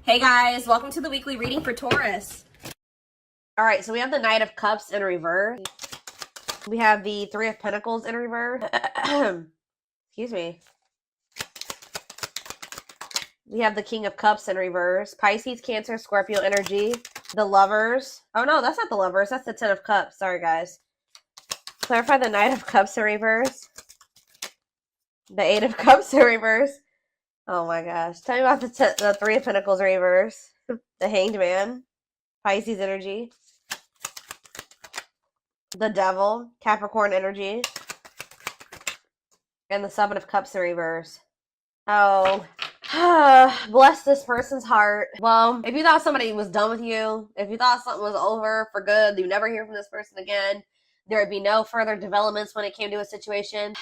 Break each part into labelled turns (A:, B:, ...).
A: Hey guys, welcome to the weekly reading for Taurus. All right, so we have the Knight of Cups in reverse. We have the Three of Pentacles in reverse. Excuse me. We have the King of Cups in reverse. Pisces, Cancer, Scorpio energy. The Lovers. Oh no, that's not the Lovers. That's the Ten of Cups. Sorry, guys. Clarify the Knight of Cups in reverse. The Eight of Cups in reverse. Oh my gosh. Tell me about the Three of Pentacles in reverse. The Hanged Man. Pisces energy. The Devil. Capricorn energy. And the Seven of Cups in reverse. Oh. Bless this person's heart. Well, if you thought somebody was done with you, if you thought something was over for good, you never hear from this person again, there would be no further developments when it came to a situation.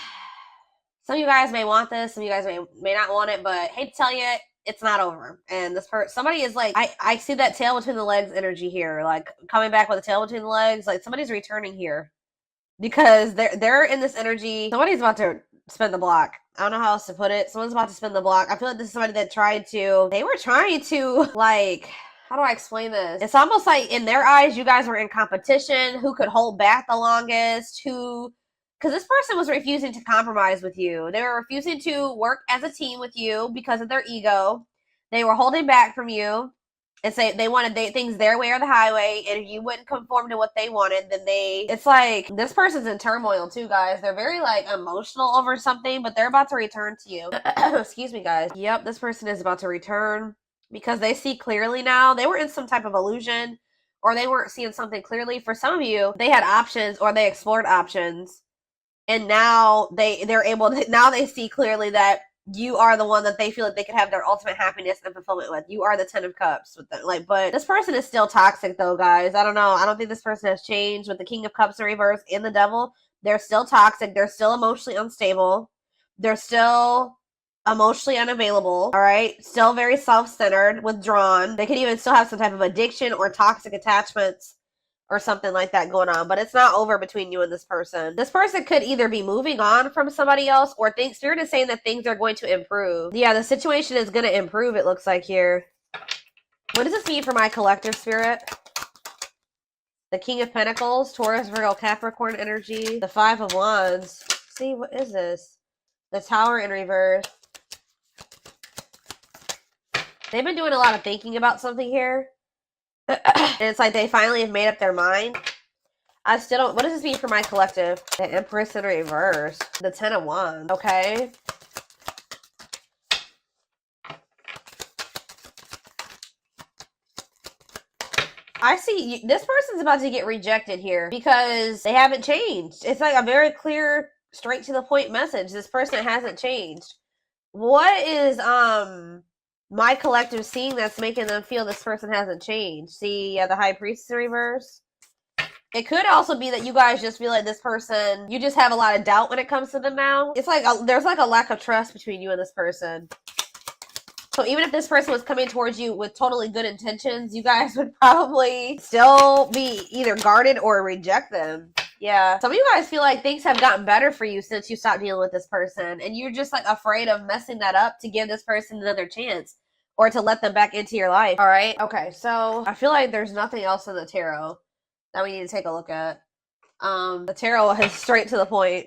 A: Some of you guys may want this, some of you guys may not want it, but hate to tell you, it's not over. And this somebody is like, I see that tail between the legs energy here, like coming back with a tail between the legs, like somebody's returning here. Because they're in this energy. Somebody's about to spin the block. I don't know how else to put it. Someone's about to spin the block. I feel like this is somebody that they were trying to, like, how do I explain this? It's almost like in their eyes, you guys were in competition. Who could hold back the longest? Because this person was refusing to compromise with you. They were refusing to work as a team with you because of their ego. They were holding back from you and say they wanted things their way or the highway. And if you wouldn't conform to what they wanted, then it's like this person's in turmoil too, guys. They're very like emotional over something, but they're about to return to you. Excuse me, guys. Yep, this person is about to return because they see clearly now. They were in some type of illusion or they weren't seeing something clearly. For some of you, they had options or they explored options. And now they're able to, now they see clearly that you are the one that they feel like they could have their ultimate happiness and fulfillment with. You are the Ten of Cups with them. Like, but this person is still toxic though, guys. I don't know. I don't think this person has changed with the King of Cups in reverse and the Devil. They're still toxic. They're still emotionally unstable. They're still emotionally unavailable. All right. Still very self-centered, withdrawn. They could even still have some type of addiction or toxic attachments or something like that going on, but it's not over between you and this person. This person could either be moving on from somebody else or Spirit is saying that things are going to improve. Yeah, the situation is going to improve, it looks like here. What does this mean for my collective, Spirit? The King of Pentacles, Taurus, Virgo, Capricorn energy, the Five of Wands. See, what is this? The Tower in reverse. They've been doing a lot of thinking about something here. And it's like they finally have made up their mind. I still don't. What does this mean for my collective? The Empress in reverse. The Ten of Wands. Okay. I see this person's about to get rejected here because they haven't changed. It's like a very clear, straight to the point message. This person hasn't changed. What is my collective seeing that's making them feel this person hasn't changed? See, the High Priestess in reverse. It could also be that you guys just feel like this person, you just have a lot of doubt when it comes to them now. It's like there's like a lack of trust between you and this person. So even if this person was coming towards you with totally good intentions, you guys would probably still be either guarded or reject them. Yeah. Some of you guys feel like things have gotten better for you since you stopped dealing with this person. And you're just like afraid of messing that up to give this person another chance. Or to let them back into your life. All right. Okay. So I feel like there's nothing else in the tarot that we need to take a look at. The tarot is straight to the point.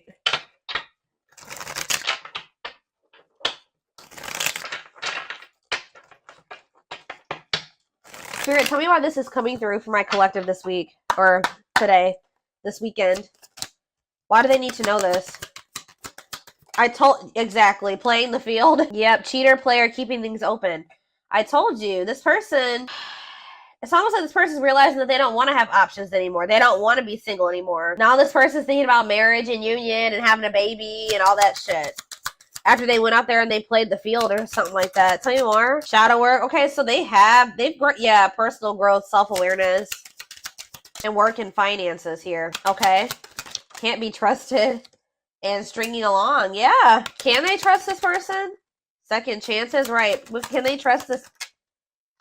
A: Spirit, tell me why this is coming through for my collective this week or today, this weekend. Why do they need to know this? Exactly, playing the field. Yep, cheater, player, keeping things open. I told you, this person, it's almost like this person's realizing that they don't want to have options anymore. They don't want to be single anymore. Now this person's thinking about marriage and union and having a baby and all that shit. After they went out there and they played the field or something like that. Tell me more. Shadow work. Okay, so they've personal growth, self-awareness, and work and finances here. Okay. Can't be trusted. And stringing along, yeah. Can they trust this person? Second chances, right. Can they trust this?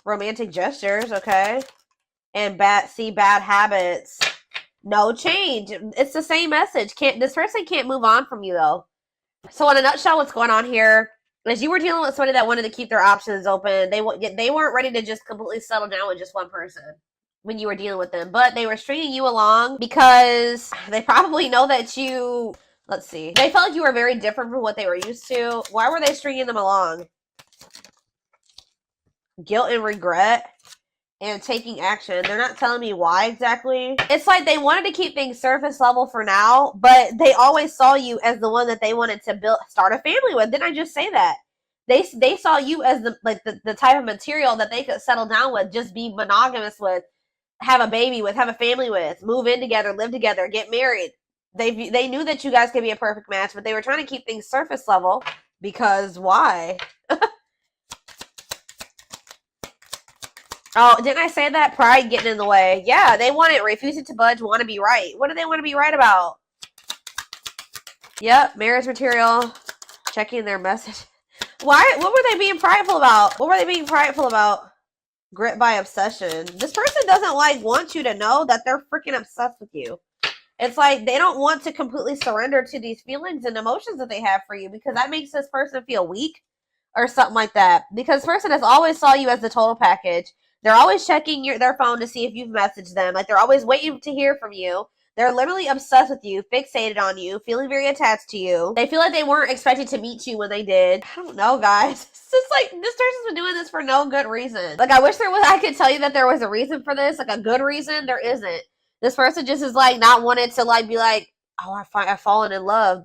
A: Romantic gestures, okay. And bad habits. No change. It's the same message. This person can't move on from you, though. So in a nutshell, what's going on here As you were dealing with somebody that wanted to keep their options open, they weren't ready to just completely settle down with just one person when you were dealing with them, but they were stringing you along because they probably know that you, let's see, they felt like you were very different from what they were used to. Why were they stringing them along? Guilt and regret and taking action. They're not telling me why exactly. It's like they wanted to keep things surface level for now, but they always saw you as the one that they wanted to start a family with. Didn't I just say that? They saw you as the type of material that they could settle down with, just be monogamous with, have a baby with, have a family with, move in together, live together, get married. They knew that you guys could be a perfect match, but they were trying to keep things surface level because why? Oh, didn't I say that? Pride getting in the way. Yeah, they want it. Refusing to budge, want to be right. What do they want to be right about? Yep, marriage material. Checking their message. Why? What were they being prideful about? What were they being prideful about? Grit by obsession. This person doesn't want you to know that they're freaking obsessed with you. It's like they don't want to completely surrender to these feelings and emotions that they have for you, because that makes this person feel weak or something like that. Because this person has always saw you as the total package. They're always checking their phone to see if you've messaged them. Like, they're always waiting to hear from you. They're literally obsessed with you, fixated on you, feeling very attached to you. They feel like they weren't expected to meet you when they did. I don't know, guys. It's just like, this person's been doing this for no good reason. Like, I wish I could tell you that there was a reason for this, like a good reason. There isn't. This person just is like not wanting to be like, oh, I've fallen in love.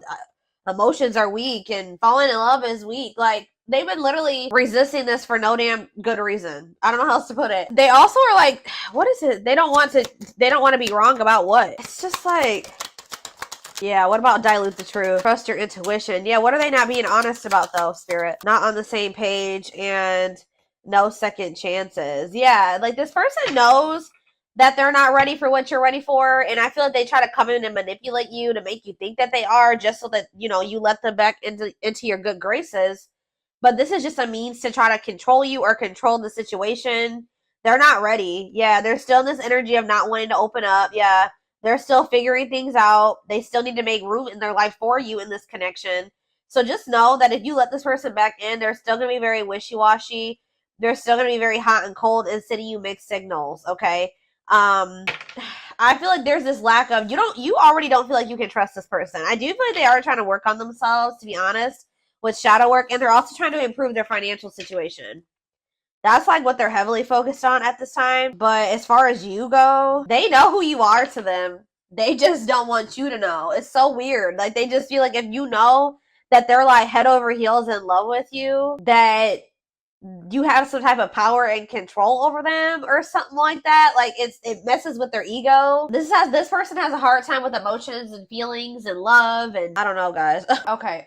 A: Emotions are weak, and falling in love is weak. Like, they've been literally resisting this for no damn good reason. I don't know how else to put it. They also are like, what is it? They don't want to be wrong about what? It's just like, yeah, what about dilute the truth? Trust your intuition. Yeah, what are they not being honest about though, Spirit? Not on the same page and no second chances. Yeah, like this person knows that they're not ready for what you're ready for, and I feel like they try to come in and manipulate you to make you think that they are, just so that, you let them back into your good graces. But this is just a means to try to control you or control the situation. They're not ready. Yeah, they're still in this energy of not wanting to open up. Yeah, they're still figuring things out. They still need to make room in their life for you in this connection. So just know that if you let this person back in, they're still going to be very wishy-washy. They're still going to be very hot and cold and sending you mixed signals, okay? I feel like there's this lack of, you already don't feel like you can trust this person. I do feel like they are trying to work on themselves, to be honest, with shadow work, and they're also trying to improve their financial situation. That's like what they're heavily focused on at this time. But as far as you go, they know who you are to them. They just don't want you to know. It's so weird. Like, they just feel like if you know that they're like head over heels in love with you, that you have some type of power and control over them or something like that. Like, it messes with their ego. This person has a hard time with emotions and feelings and love, and I don't know, guys. Okay,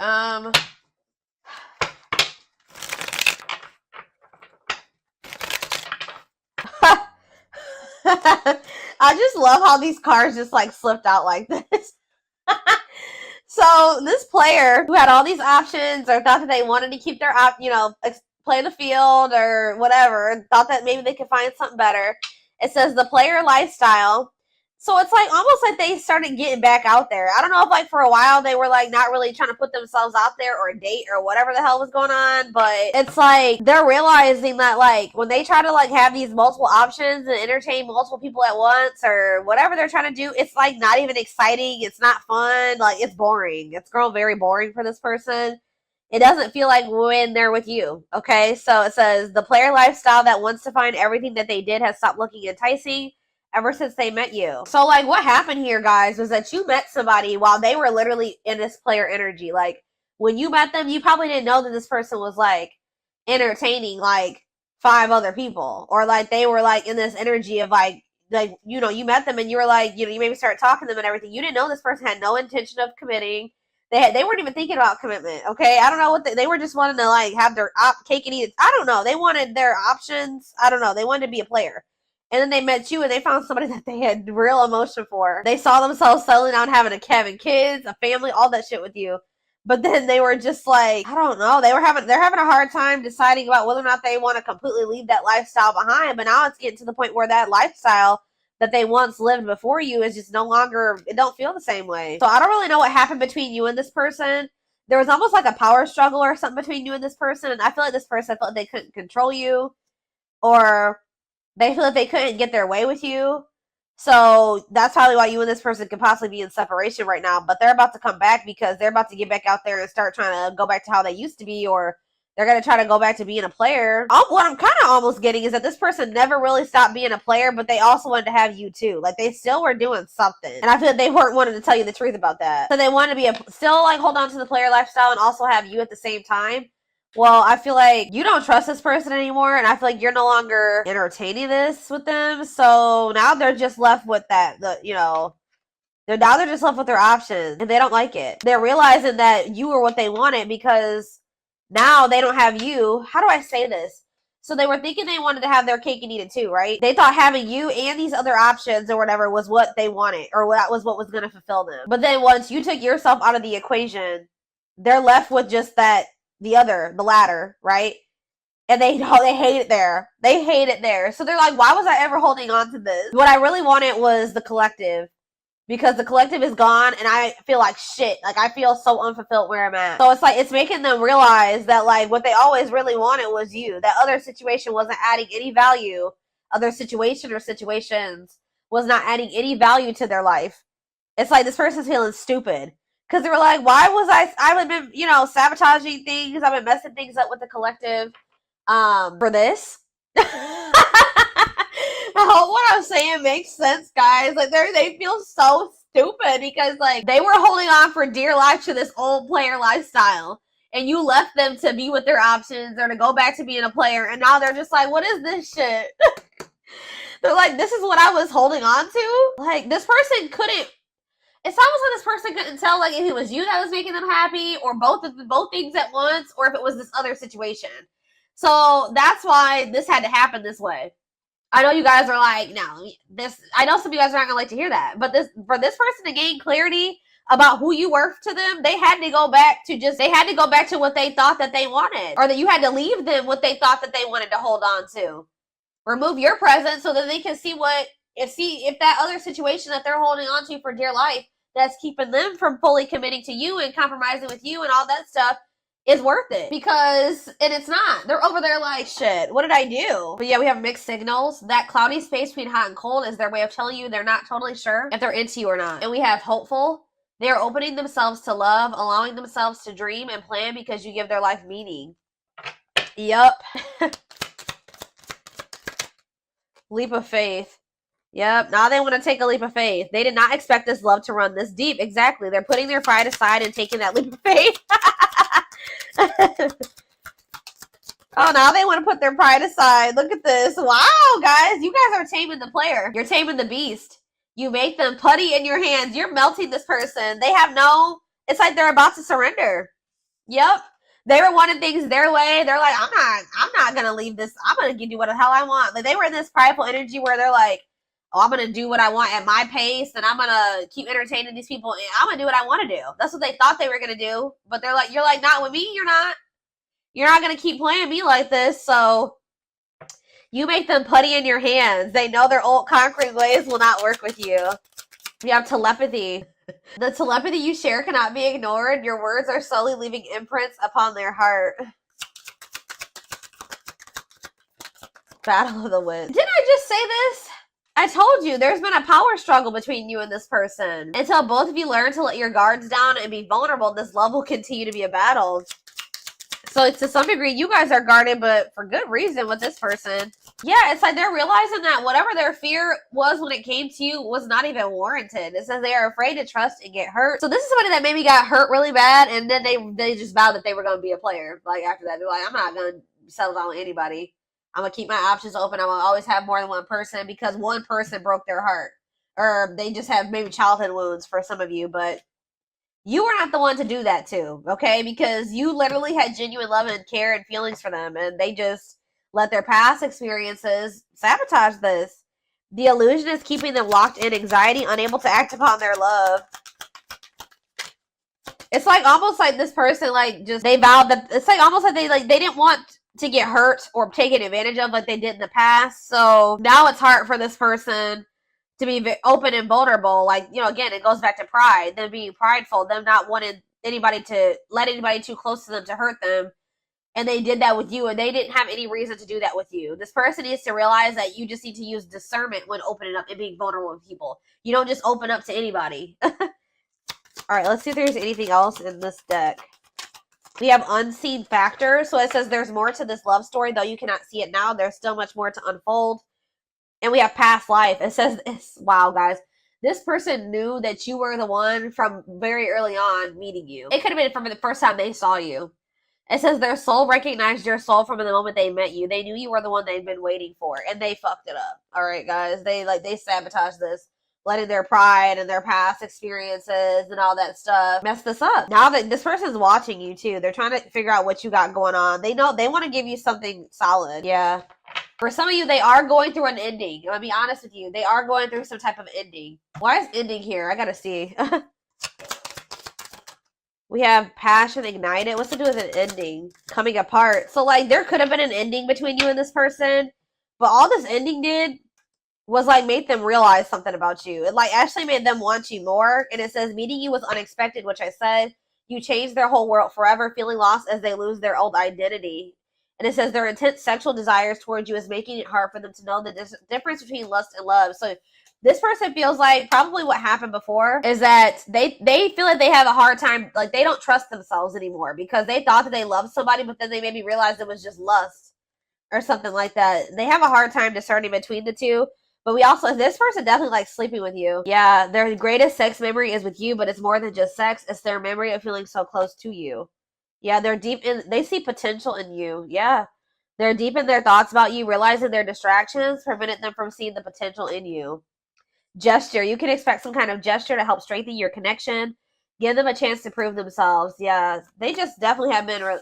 A: I just love how these cards just like slipped out like this. So this player who had all these options, or thought that they wanted to keep their play the field or whatever, and thought that maybe they could find something better. It says the player lifestyle. So it's like almost like they started getting back out there. I don't know if like for a while they were like not really trying to put themselves out there or date or whatever the hell was going on, but it's like they're realizing that like when they try to like have these multiple options and entertain multiple people at once or whatever they're trying to do, it's like not even exciting. It's not fun. Like, it's boring. It's grown very boring for this person. It doesn't feel like when they're with you, okay? So it says the player lifestyle that wants to find everything that they did has stopped looking enticing ever since they met you. So, like, what happened here, guys, was that you met somebody while they were literally in this player energy. Like, when you met them, you probably didn't know that this person was, like, entertaining, like, 5 other people. Or, like, they were, like, in this energy of, like, you met them and you were, like, you maybe start talking to them and everything. You didn't know this person had no intention of committing. They weren't even thinking about commitment, okay? I don't know what they were just wanting to, like, have their cake and eat it. I don't know. They wanted their options. I don't know. They wanted to be a player. And then they met you and they found somebody that they had real emotion for. They saw themselves settling down, having kids, a family, all that shit with you. But then they were just like, I don't know. They're having a hard time deciding about whether or not they want to completely leave that lifestyle behind. But now it's getting to the point where that lifestyle that they once lived before you is just no longer, it don't feel the same way. So I don't really know what happened between you and this person. there was almost like a power struggle or something between you and this person. And I feel like this person felt like they couldn't control you, or they feel like they couldn't get their way with you. So that's probably why you and this person could possibly be in separation right now. But they're about to come back because they're about to get back out there and start trying to go back to how they used to be, or they're going to try to go back to being a player. What I'm kind of almost getting is that this person never really stopped being a player, but they also wanted to have you too. Like, they still were doing something. And I feel like they weren't wanting to tell you the truth about that. So they wanted to be still like hold on to the player lifestyle and also have you at the same time. Well, I feel like you don't trust this person anymore, and I feel like you're no longer entertaining this with them. So now they're just left with that, now they're just left with their options, and they don't like it. They're realizing that you were what they wanted because now they don't have you. How do I say this? So they were thinking they wanted to have their cake and eat it too, right? They thought having you and these other options or whatever was what they wanted, or that was what was going to fulfill them. But then once you took yourself out of the equation, they're left with just that, the latter, right? And they hate it there. They hate it there. So they're like, why was I ever holding on to this? What I really wanted was the collective, because the collective is gone and I feel like shit. Like, I feel so unfulfilled where I'm at. So it's like, it's making them realize that, like, what they always really wanted was you. That other situation wasn't adding any value. Other situation or situations was not adding any value to their life. It's like this person's feeling stupid. Because they were like, why was I've been, sabotaging things. I've been messing things up with the collective for this. I hope what I'm saying makes sense, guys. Like, they feel so stupid because, like, they were holding on for dear life to this old player lifestyle. And you left them to be with their options or to go back to being a player. And now they're just like, what is this shit? They're like, this is what I was holding on to? Like, this person couldn't. It's almost like this person couldn't tell, like, if it was you that was making them happy, or both things at once, or if it was this other situation. So that's why this had to happen this way. I know you guys are like, no, I know some of you guys are not gonna like to hear that, but for this person to gain clarity about who you were to them, they had to go back to what they thought that they wanted, or that you had to leave them what they thought that they wanted to hold on to. Remove your presence so that they can see if that other situation that they're holding on to for dear life, that's keeping them from fully committing to you and compromising with you and all that stuff, is worth it. And it's not. They're over there like, shit, what did I do? But yeah, we have mixed signals. That cloudy space between hot and cold is their way of telling you they're not totally sure if they're into you or not. And we have hopeful. They are opening themselves to love, allowing themselves to dream and plan because you give their life meaning. Yup. Leap of faith. Yep, now they want to take a leap of faith. They did not expect this love to run this deep. Exactly. They're putting their pride aside and taking that leap of faith. Oh, now they want to put their pride aside. Look at this. Wow, guys. You guys are taming the player. You're taming the beast. You make them putty in your hands. You're melting this person. It's like they're about to surrender. Yep. They were wanting things their way. They're like, I'm not going to leave this. I'm going to do what the hell I want. Like, they were in this prideful energy where they're like, oh, I'm going to do what I want at my pace, and I'm going to keep entertaining these people, and I'm going to do what I want to do. That's what they thought they were going to do. But they're like, you're like, not with me, you're not. You're not going to keep playing me like this, so you make them putty in your hands. They know their old concrete ways will not work with you. You have telepathy. The telepathy you share cannot be ignored. Your words are slowly leaving imprints upon their heart. Battle of the Winds. Didn't I just say this? I told you, there's been a power struggle between you and this person. Until both of you learn to let your guards down and be vulnerable, this love will continue to be a battle. So to some degree, you guys are guarded, but for good reason with this person. Yeah, it's like they're realizing that whatever their fear was when it came to you was not even warranted. It says they are afraid to trust and get hurt. So this is somebody that maybe got hurt really bad, and then they just vowed that they were going to be a player. Like, after that, they're like, I'm not going to settle down with anybody. I'm going to keep my options open. I'm going to always have more than one person because one person broke their heart. Or they just have maybe childhood wounds for some of you, but you were not the one to do that to, okay? Because you literally had genuine love and care and feelings for them, and they just let their past experiences sabotage this. The illusion is keeping them locked in anxiety, unable to act upon their love. It's like almost like this person, like, just, they vowed that, it's like almost like they didn't want to get hurt or taken advantage of like they did in the past. So now it's hard for this person to be open and vulnerable. Like, again, it goes back to pride, them being prideful, them not wanting anybody to let anybody too close to them to hurt them. And they did that with you, and they didn't have any reason to do that with you. This person needs to realize that you just need to use discernment when opening up and being vulnerable with people. You don't just open up to anybody. All right, let's see if there's anything else in this deck. We have unseen factors. So it says there's more to this love story, though you cannot see it now. There's still much more to unfold. And we have past life. It says, wow, guys. This person knew that you were the one from very early on meeting you. It could have been from the first time they saw you. It says their soul recognized your soul from the moment they met you. They knew you were the one they'd been waiting for, and they fucked it up. All right, guys. They sabotaged this, letting their pride and their past experiences and all that stuff mess this up. Now that this person's watching you too, they're trying to figure out what you got going on. They know they want to give you something solid. Yeah. For some of you, they are going through an ending. I'm gonna be honest with you. They are going through some type of ending. Why is ending here? I gotta see. We have passion ignited. What's to do with an ending? Coming apart. So, like, there could have been an ending between you and this person, but all this ending did was, like, make them realize something about you. It, like, actually made them want you more. And it says, meeting you was unexpected, which I said. You changed their whole world forever, feeling lost as they lose their old identity. And it says their intense sexual desires towards you is making it hard for them to know the difference between lust and love. So, this person feels like probably what happened before is that they feel like they have a hard time, like they don't trust themselves anymore because they thought that they loved somebody, but then they maybe realized it was just lust or something like that. They have a hard time discerning between the two. But we also, this person definitely likes sleeping with you. Yeah, their greatest sex memory is with you, but it's more than just sex. It's their memory of feeling so close to you. Yeah, they're deep in, they see potential in you. Yeah. They're deep in their thoughts about you, realizing their distractions prevented them from seeing the potential in you. Gesture. You can expect some kind of gesture to help strengthen your connection. Give them a chance to prove themselves. Yeah, they just definitely have been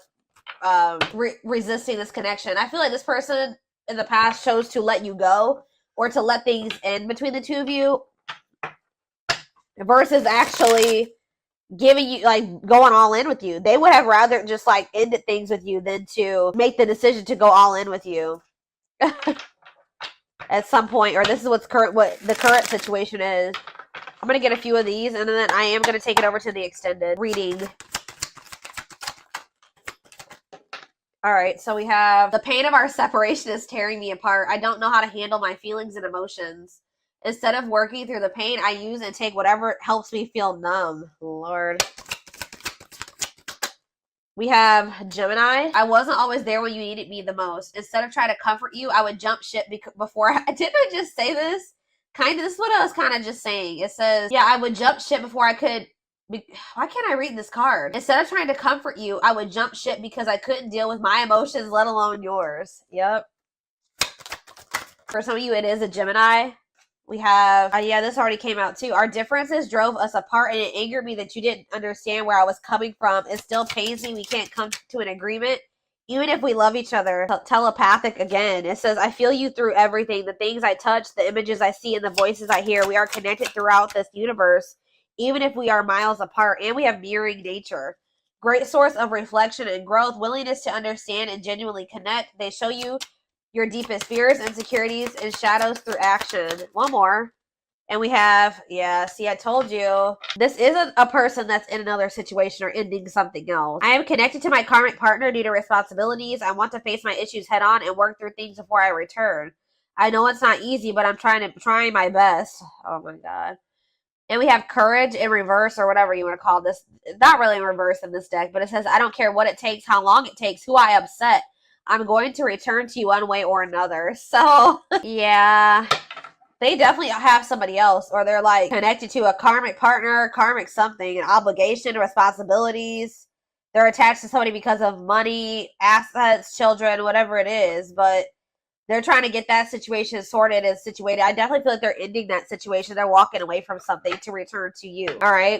A: resisting this connection. I feel like this person in the past chose to let you go or to let things end between the two of you versus actually giving you, like, going all in with you. They would have rather just, like, ended things with you than to make the decision to go all in with you. At some point, or this is what the current situation is. I'm going to get a few of these, and then I am going to take it over to the extended reading. All right, so we have, the pain of our separation is tearing me apart. I don't know how to handle my feelings and emotions. Instead of working through the pain, I use and take whatever helps me feel numb. Lord. We have Gemini. I wasn't always there when you needed me the most. Instead of trying to comfort you, I would jump ship before. Didn't I just say this? This is what I was kind of just saying. It says, yeah, I would jump ship before I could. Why can't I read this card? Instead of trying to comfort you, I would jump ship because I couldn't deal with my emotions, let alone yours. Yep. For some of you, it is a Gemini. We have, yeah, this already came out too. Our differences drove us apart, and it angered me that you didn't understand where I was coming from. It still pains me we can't come to an agreement, even if we love each other. Telepathic again. It says, I feel you through everything. The things I touch, the images I see, and the voices I hear. We are connected throughout this universe, even if we are miles apart, and we have mirroring nature. Great source of reflection and growth, willingness to understand and genuinely connect. They show you your deepest fears, insecurities, and shadows through action. One more. And we have, yeah, see, I told you. This isn't a person that's in another situation or ending something else. I am connected to my karmic partner due to responsibilities. I want to face my issues head on and work through things before I return. I know it's not easy, but I'm trying my best. Oh my God. And we have courage in reverse, or whatever you want to call this. It's not really in reverse in this deck, but it says, I don't care what it takes, how long it takes, who I upset. I'm going to return to you one way or another. So, yeah, they definitely have somebody else, or they're like connected to a karmic partner, karmic something, an obligation, responsibilities. They're attached to somebody because of money, assets, children, whatever it is. But they're trying to get that situation sorted and situated. I definitely feel like they're ending that situation. They're walking away from something to return to you. All right.